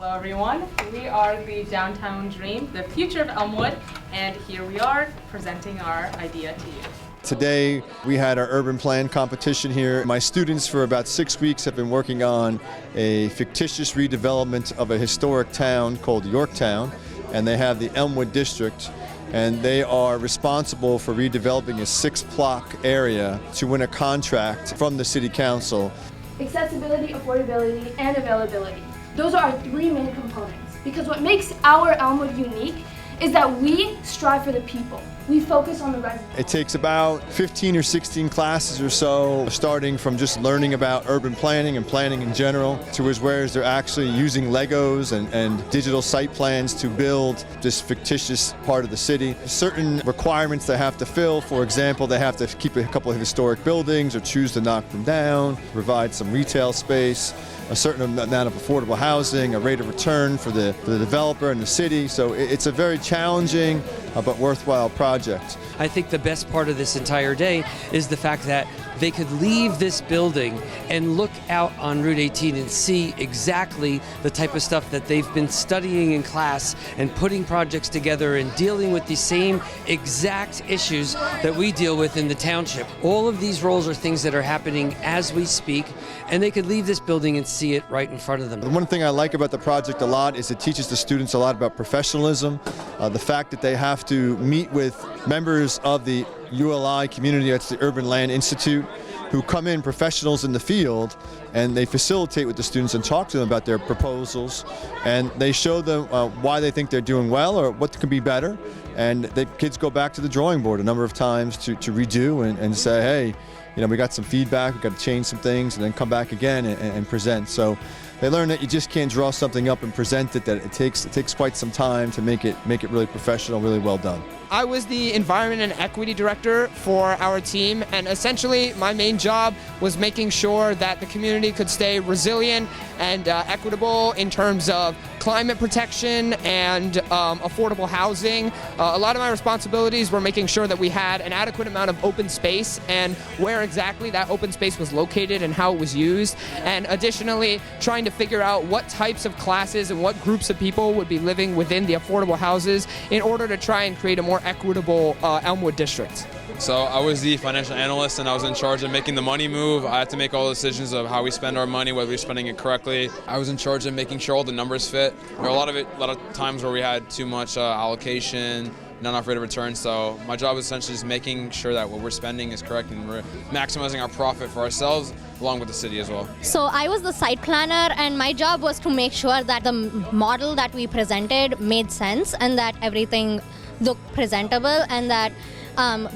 Hello everyone, we are the Downtown Dream, the future of Elmwood, and here we are presenting our idea to you. Today we had our urban plan competition here. My students for about 6 weeks have been working on a fictitious redevelopment of a historic town called Yorktown, and they have the Elmwood district, and they are responsible for redeveloping a 6-block area to win a contract from the City Council. Accessibility, affordability, and availability. Those are our three main components, because what makes our Elmwood unique is that we strive for the people. We focus on the residents. It takes about 15 or 16 classes or so, starting from just learning about urban planning and planning in general, to where they're actually using Legos and digital site plans to build this fictitious part of the city. Certain requirements they have to fill, for example, they have to keep a couple of historic buildings or choose to knock them down, provide some retail space, a certain amount of affordable housing, a rate of return for the developer and the city. So it's a very challenging but worthwhile project. I think the best part of this entire day is the fact that they could leave this building and look out on Route 18 and see exactly the type of stuff that they've been studying in class and putting projects together and dealing with the same exact issues that we deal with in the township. All of these roles are things that are happening as we speak, and they could leave this building and see it right in front of them. The one thing I like about the project a lot is it teaches the students a lot about professionalism, the fact that they have to meet with members of the ULI community, that's the Urban Land Institute, who come in professionals in the field, and they facilitate with the students and talk to them about their proposals, and they show them why they think they're doing well or what could be better, and the kids go back to the drawing board a number of times to redo and say, hey, you know, we got some feedback, we got to change some things, and then come back again and present. So they learn that you just can't draw something up and present it, that it takes quite some time to make it really professional, really well done. I was the Environment and Equity Director for our team, and essentially my main job was making sure that the community could stay resilient and equitable in terms of climate protection and affordable housing. A lot of my responsibilities were making sure that we had an adequate amount of open space and where exactly that open space was located and how it was used, and additionally trying to figure out what types of classes and what groups of people would be living within the affordable houses in order to try and create a more equitable Elmwood district. So I was the financial analyst, and I was in charge of making the money move. I had to make all the decisions of how we spend our money, whether we're spending it correctly. I was in charge of making sure all the numbers fit. There were a lot of times where we had too much allocation, not enough rate of return. So my job is essentially just making sure that what we're spending is correct and we're maximizing our profit for ourselves along with the city as well. So I was the site planner, and my job was to make sure that the model that we presented made sense and that everything looked presentable and that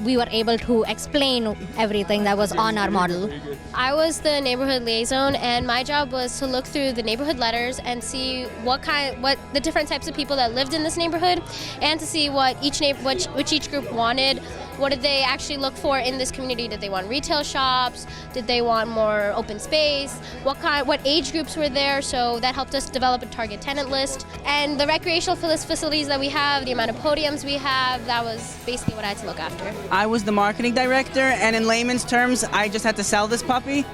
we were able to explain everything that was on our model. I was the neighborhood liaison, and my job was to look through the neighborhood letters and see what the different types of people that lived in this neighborhood, and to see what which each group wanted. What did they actually look for in this community? Did they want retail shops? Did they want more open space? What age groups were there? So that helped us develop a target tenant list. And the recreational facilities that we have, the amount of podiums we have, that was basically what I had to look after. I was the marketing director, and in layman's terms, I just had to sell this puppy.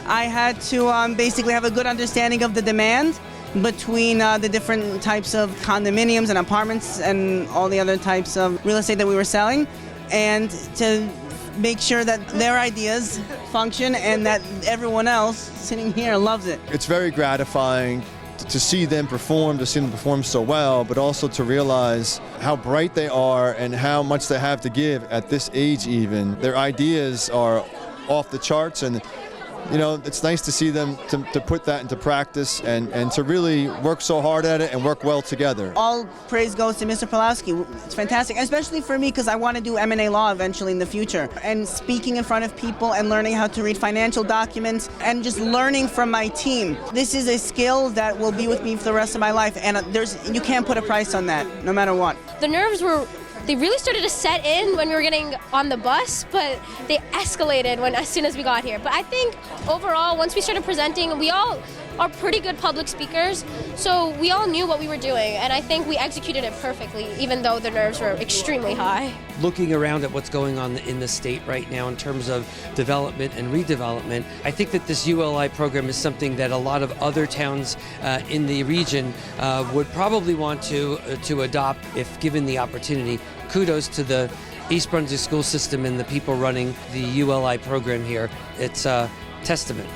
I had to basically have a good understanding of the demand between the different types of condominiums and apartments and all the other types of real estate that we were selling, and to make sure that their ideas function and that everyone else sitting here loves it. It's very gratifying to see them perform so well, but also to realize how bright they are and how much they have to give at this age even. Their ideas are off the charts, and you know, it's nice to see them to put that into practice and to really work so hard at it and work well together. All praise goes to Mr. Pulowski. It's fantastic, especially for me because I want to do M&A law eventually in the future. And speaking in front of people and learning how to read financial documents and just learning from my team. This is a skill that will be with me for the rest of my life, and you can't put a price on that, no matter what. The nerves they really started to set in when we were getting on the bus, but they escalated as soon as we got here. But I think overall, once we started presenting, we all are pretty good public speakers, so we all knew what we were doing, and I think we executed it perfectly, even though the nerves were extremely high. Looking around at what's going on in the state right now in terms of development and redevelopment, I think that this ULI program is something that a lot of other towns in the region would probably want to adopt if given the opportunity. Kudos to the East Brunswick school system and the people running the ULI program here. It's a testament.